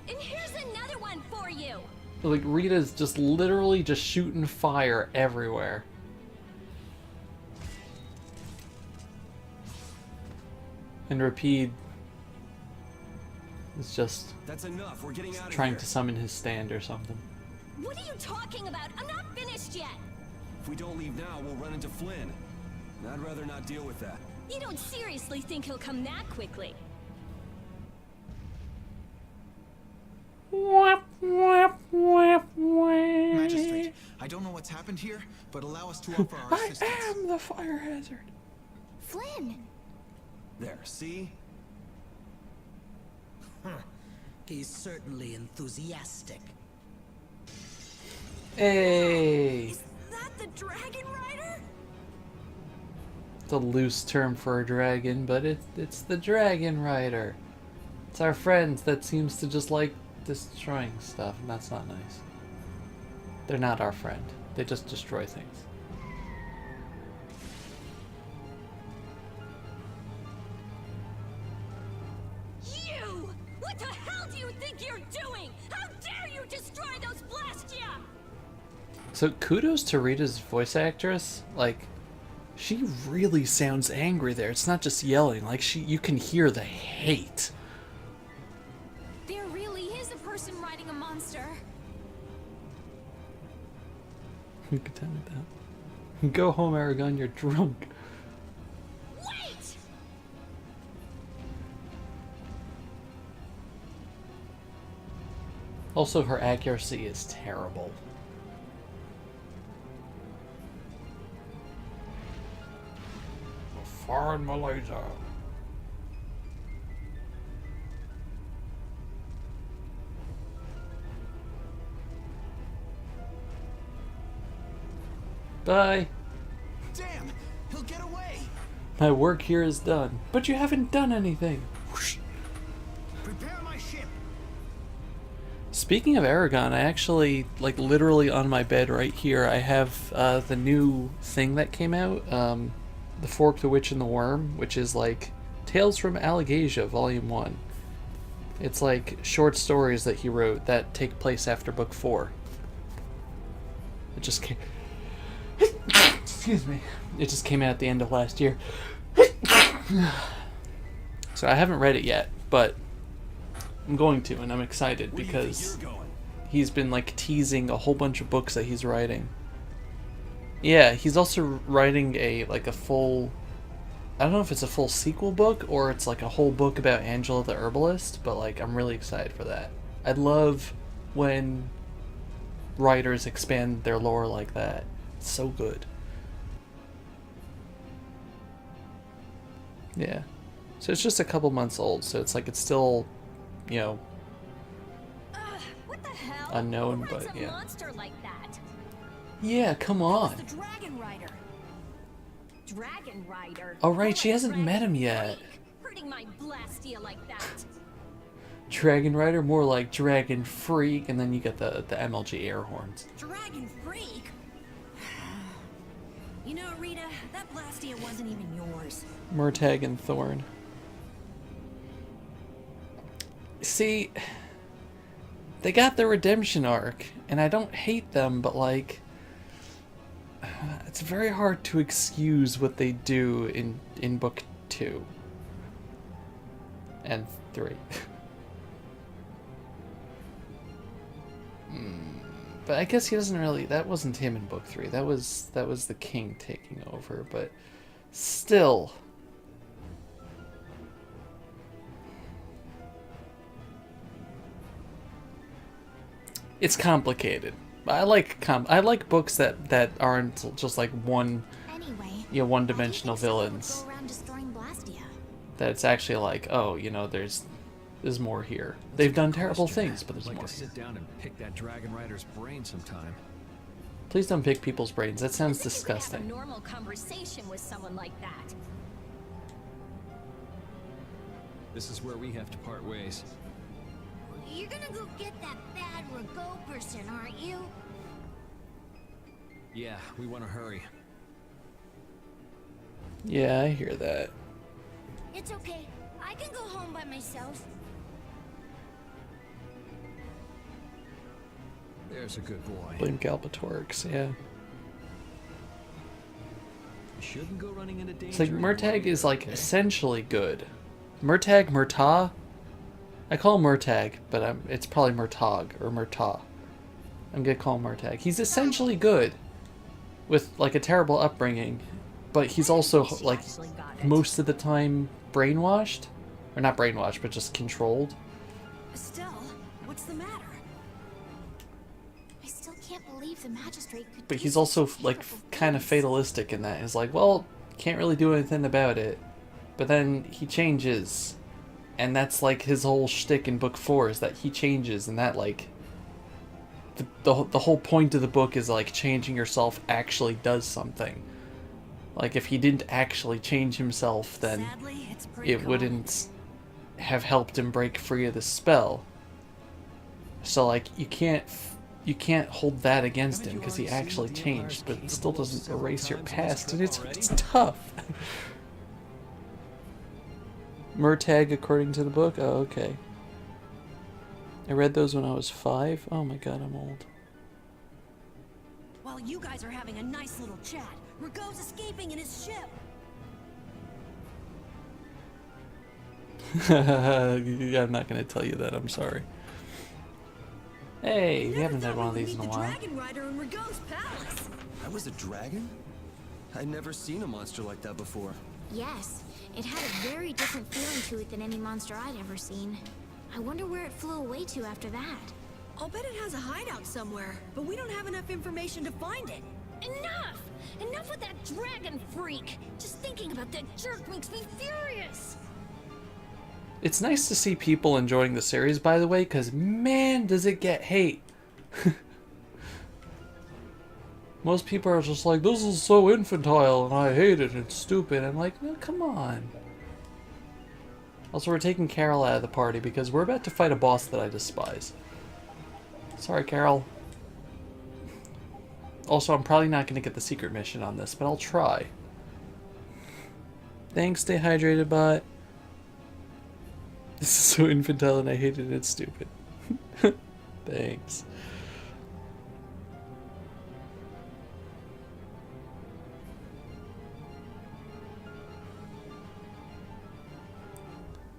And here's another one for you! Like, Rita's just literally just shooting fire everywhere. And Rapide is just That's enough. We're getting out of trying here. to summon his stand or something. What are you talking about? I'm not finished yet! If we don't leave now, we'll run into Flynn. And I'd rather not deal with that. You don't seriously think he'll come that quickly? Magistrate, I don't know what's happened here, but allow us to offer our I assistance. am the fire hazard. Flynn! There, see? He's certainly enthusiastic. Hey! Is that the Dragon Rider? It's a loose term for a dragon, but it's the Dragon Rider. It's our friend that seems to just like destroying stuff, and that's not nice. They're not our friend. They just destroy things. You! What the hell do you think you're doing? How dare you destroy those Blastia! So kudos to Rita's voice actress. Like, she really sounds angry there. It's not just yelling. Like, you can hear the hate. There really is a person riding a monster. Good time with that. Go home, Aragon. You're drunk. Wait! Also, her accuracy is terrible. Firing my laser. Bye. Damn! He'll get away! My work here is done. But you haven't done anything. Whoosh. Prepare my ship! Speaking of Aragon, I actually, like, literally on my bed right here, I have the new thing that came out, The Fork, the Witch, and the Worm, which is, like, Tales from Allegasia, Volume 1. It's, like, short stories that he wrote that take place after Book 4. It just came... Excuse me. It just came out at the end of last year. So I haven't read it yet, but I'm going to, and I'm excited because he's been like teasing a whole bunch of books that he's writing. Yeah, he's also writing a full, I don't know if it's a full sequel book or it's like a whole book about Angela the Herbalist, but like I'm really excited for that. I love when writers expand their lore like that. It's so good. Yeah. So it's just a couple months old, so it's like it's still, you know, What the hell? unknown, Who writes but a yeah. monster like that? Yeah, come on. The Dragon Rider. Dragon Rider. Oh, right, More she like hasn't met him Dragon yet. Freak, hurting my Blastia like that. Dragon Rider, more like Dragon Freak, and then you get the MLG air horns. Dragon Freak? You know, Rita, that Blastia wasn't even yours. Murtagh and Thorn. See, they got the redemption arc, and I don't hate them, but like, it's very hard to excuse what they do in book 2 and 3. But I guess he doesn't really. That wasn't him in book 3. That was the king taking over. But still, it's complicated. I like books that aren't just like one, Anyway, one-dimensional why do you think someone would villains. go around destroying Blastia? That it's actually like, oh, there's more here. They've done terrible things, but there's I'd like more. to sit down and pick that Dragon Rider's brain sometime. Please don't pick people's brains. That sounds I think you could have disgusting. a normal conversation with someone like that. This is where we have to part ways. You're gonna go get that bad Rago person, aren't you? Yeah, we want to hurry. Yeah, I hear that. It's okay. I can go home by myself. There's a good boy. Blame Galbatorix, yeah. You shouldn't go running into danger. It's like Murtagh anyway, is like okay? essentially good. Murtagh? I call him Murtagh, but it's probably Murtagh or Murtagh. I'm gonna call him Murtagh. He's essentially good, with like a terrible upbringing, but he's also like most of the time brainwashed, or not brainwashed, but just controlled. Estelle, what's the matter? I still can't believe the magistrate could. But do he's such also like terrible kind of things. fatalistic in that. He's like, well, can't really do anything about it, but then he changes. And that's like his whole shtick in book 4 is that he changes, and that like the whole point of the book is like changing yourself actually does something. Like if he didn't actually change himself, then Sadly, it's pretty it wouldn't have helped him break free of the spell. So like you can't hold that against him because he actually changed, but it still doesn't erase your past, and it's tough. Murtagh, according to the book? Oh, okay. I read those when I was 5. Oh my god, I'm old. While you guys are having a nice little chat, Rago's escaping in his ship. I'm not going to tell you that, I'm sorry. Hey, we haven't had one of these in a while. Dragon Rider in Rago's palace. I was a dragon? I'd never seen a monster like that before. Yes, it had a very different feeling to it than any monster I'd ever seen. I wonder where it flew away to after that. I'll bet it has a hideout somewhere, but we don't have enough information to find it. Enough! Enough with that dragon freak! Just thinking about that jerk makes me furious! It's nice to see people enjoying the series, by the way, because man, does it get hate. Most people are just like, this is so infantile and I hate it, it's stupid. I'm like, no, come on. Also, we're taking Carol out of the party because we're about to fight a boss that I despise. Sorry, Carol. Also, I'm probably not going to get the secret mission on this, but I'll try. Thanks, stay hydrated, bot. This is so infantile and I hate it, it's stupid. Thanks.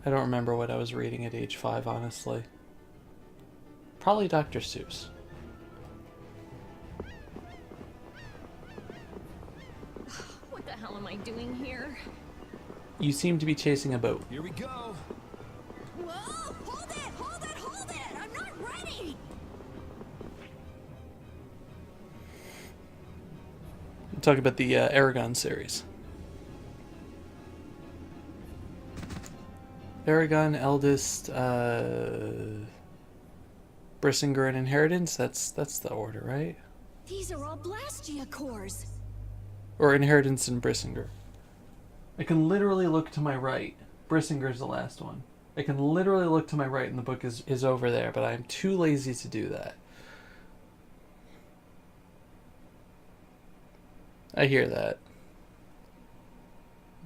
I don't remember what I was reading at age 5, honestly. Probably Dr. Seuss. What the hell am I doing here? You seem to be chasing a boat. Here we go. Whoa! Hold it! Hold it! Hold it! I'm not ready! I'm talking about the Aragon series. Aragon, Eldest, Brissinger, and Inheritance. That's the order, right? These are all Blastia cores. Or Inheritance and Brissinger. I can literally look to my right. Brissinger's the last one. I can literally look to my right and the book is over there, but I'm too lazy to do that. I hear that.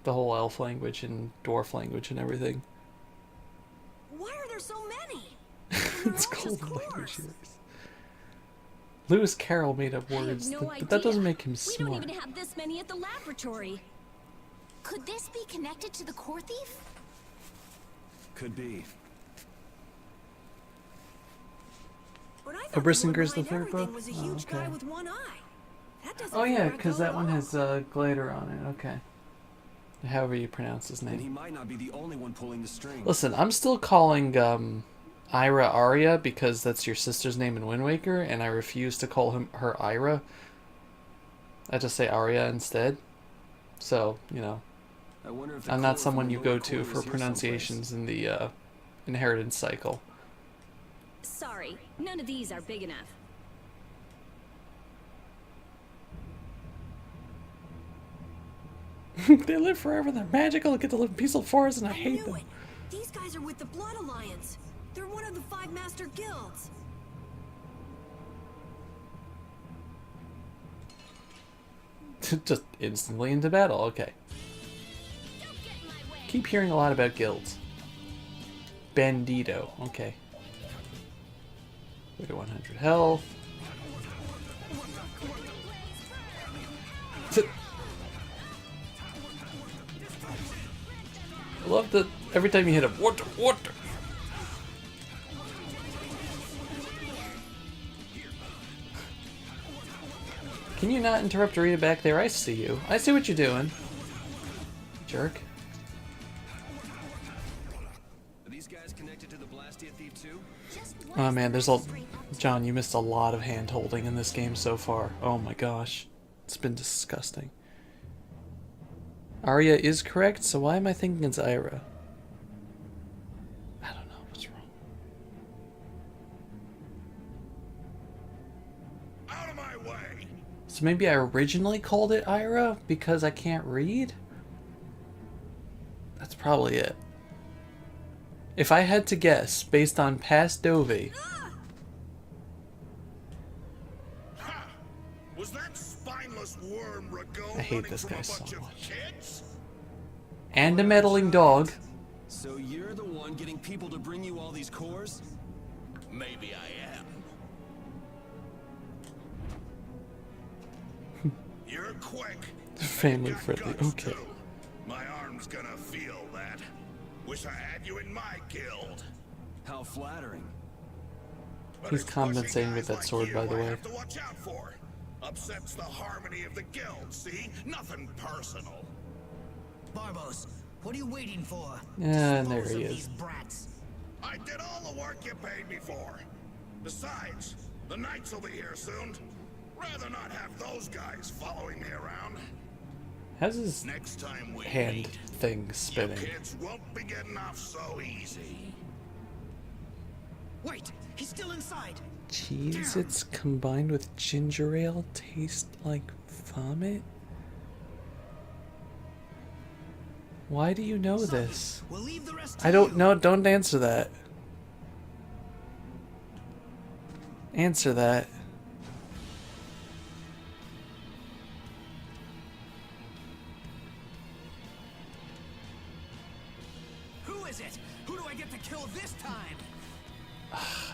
The whole elf language and dwarf language and everything. Why are there so many? It's called the language series. Lewis Carroll made up I have words, no but that doesn't idea. make him We smart. don't even have this many at the laboratory. Could this be connected to the core thief? Could be. But I Oh, thought the Brissinger's one the behind third everything book? Was a Oh, huge guy okay. with one eye. That doesn't Oh fit yeah, our because bill that at one all. has glider on it. Okay. However you pronounce his And he name. might not be the only one pulling the strings. Listen, I'm still calling Ira Arya because that's your sister's name in Wind Waker, and I refuse to call her Ira. I just say Arya instead. So, you know, I wonder if the I'm not core someone from you the go lower to core for is here pronunciations in the inheritance cycle. Sorry, none of these are big enough. They live forever, they're magical, get to live in peaceful forests, and I hate knew them. it. These guys are with the Blood Alliance. They're one of the 5 master guilds. Just instantly into battle, okay. Keep hearing a lot about guilds. Bandito, okay. 3100 health. I love that every time you hit him, water, water. Can you not interrupt Rita back there? I see you. I see what you're doing. Jerk. Are these guys connected to the Blastia Thief too? Oh man, there's a... John, you missed a lot of hand-holding in this game so far. Oh my gosh. It's been disgusting. Arya is correct, so why am I thinking it's Ira? I don't know what's wrong. Out of my way! So maybe I originally called it Ira because I can't read? That's probably it. If I had to guess, based on past Dovey... Ha! Was that spineless worm Ragon I hate running this from guy a so bunch of much. kids? And a meddling dog. So you're the one getting people to bring you all these cores? Maybe I am. You're quick. Family Got friendly, guts, okay. too. My arm's gonna feel that. Wish I had you in my guild. How flattering. But He's it's compensating pushy with guys that sword, like by the you I way. have to watch out for. Upsets the harmony of the guild, see? Nothing personal. Barbos, what are you waiting for? And there Dispose he of is. these brats. I did all the work you paid me for. Besides, the knights will be here soon. Rather not have those guys following me around. How's his Next time we hand meet, thing you spinning? kids won't be getting off so easy. Wait, he's still inside. Cheez-Its combined with ginger ale taste like vomit? Why do you know this? We'll leave the rest to I don't you. know. Don't answer that. Answer that. Who is it? Who do I get to kill this time?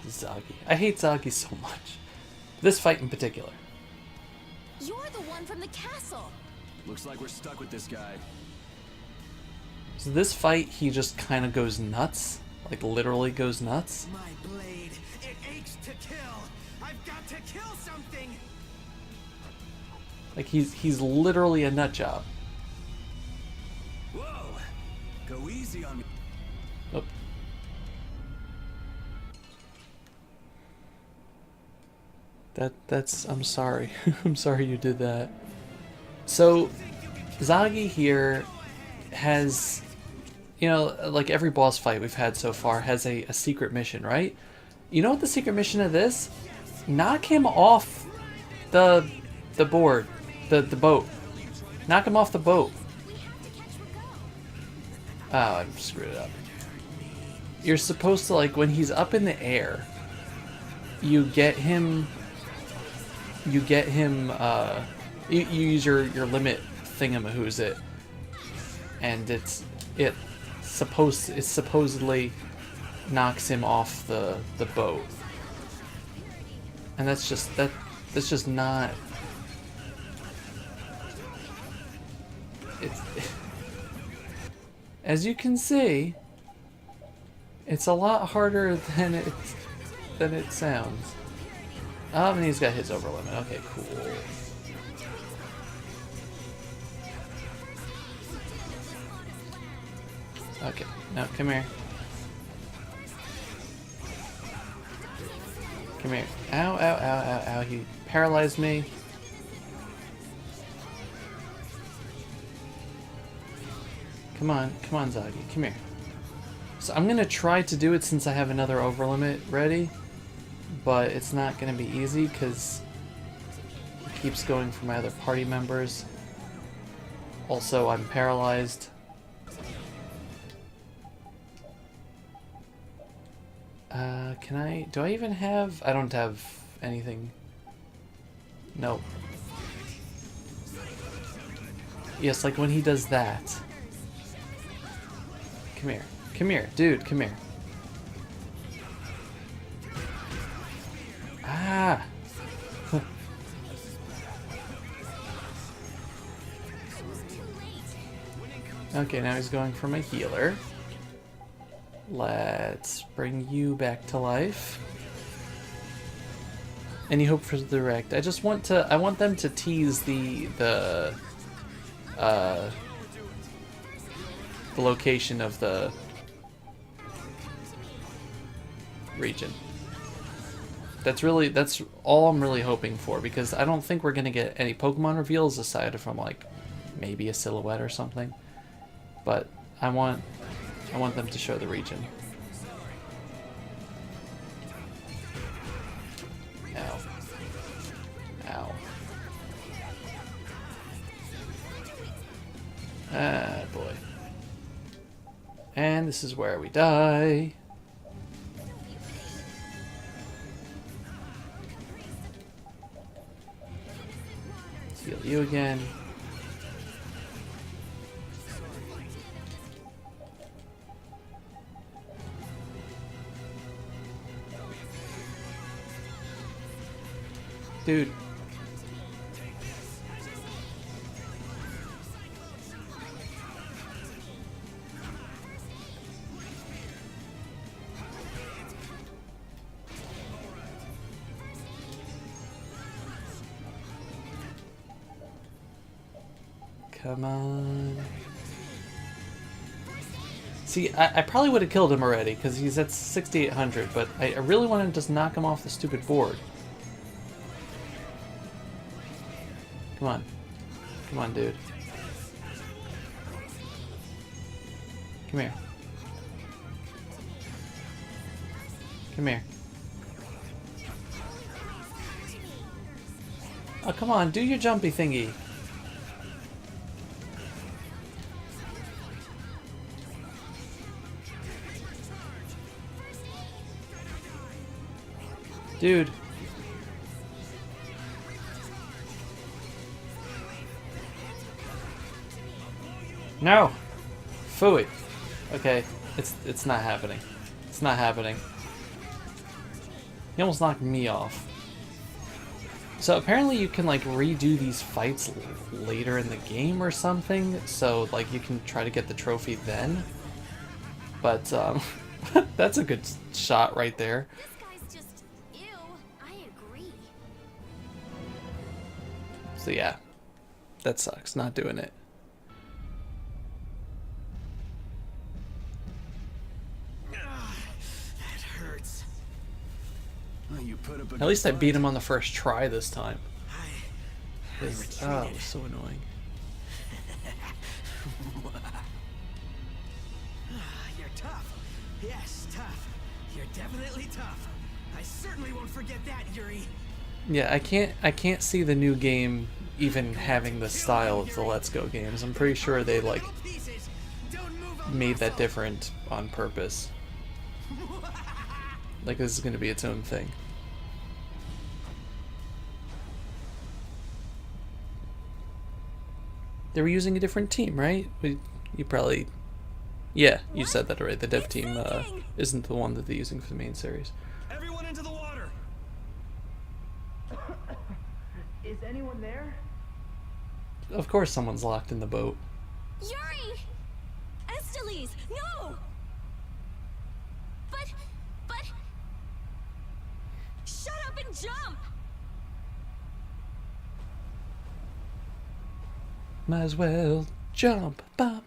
Zagi. I hate Zagi so much. This fight in particular. You're the one from the castle. Looks like we're stuck with this guy. So this fight, he just kind of goes nuts. Like, literally goes nuts. My blade, it aches to kill. I've got to kill something. Like, he's literally a nut job. Whoa! Go easy on me. Oh. That's... I'm sorry. I'm sorry you did that. So, Zagi here has... You know, like every boss fight we've had so far has a secret mission, right? You know what the secret mission of this? Knock him off the board, the boat. Knock him off the boat. Oh, I screwed it up. You're supposed to, like, when he's up in the air, you get him, you use your limit thingamahoo's it, and it supposedly knocks him off the boat. And that's just not, it's as you can see, it's a lot harder than it sounds. Oh, and he's got his over limit. Okay, cool. Okay, now come here. Come here. Ow, ow, ow, ow, ow. He paralyzed me. Come on, Zagi. Come here. So I'm gonna try to do it since I have another over limit ready, but it's not gonna be easy because he keeps going for my other party members. Also, I'm paralyzed. Do I even have... I don't have anything. Nope. Yes, like when he does that. Come here. Come here, dude, come here. Ah! Okay, now he's going for my healer. Let's bring you back to life. Any hope for the direct? I just want to... I want them to tease the location of the region. That's all I'm really hoping for, because I don't think we're gonna get any Pokemon reveals aside from, like, maybe a silhouette or something. But I want them to show the region. Ow. Ow. Ah, boy. And this is where we die. Heal you again. Dude. Come on. See, I probably would have killed him already, because he's at 6,800, but I really wanted to just knock him off the stupid board. Come on. Come on, dude. Come here. Come here. Oh, come on, do your jumpy thingy. Dude. No. Phooey. Okay, it's not happening. It's not happening. He almost knocked me off. So apparently you can like redo these fights later in the game or something, so like you can try to get the trophy then. But that's a good shot right there. This guy's just ew. I agree. So yeah, that sucks, not doing it. That hurts. Well, you put up a At least I good beat fight. him on the first try this time. I Oh, it retreated. was so annoying. You're tough. Yes, tough. You're definitely tough. I certainly won't forget that, Yuri. Yeah, I can't see the new game even having the style of the Let's Go games. I'm pretty sure they like Little pieces. Don't move a made that muscle. different on purpose. Like this is gonna be its own thing. They were using a different team, right? You probably... Yeah, you said that already. The dev team isn't the one that they're using for the main series. Everyone into the water. Is anyone there? Of course someone's locked in the boat. Yuri! Esteliz, no! But... Shut up and jump! Might as well jump, bump.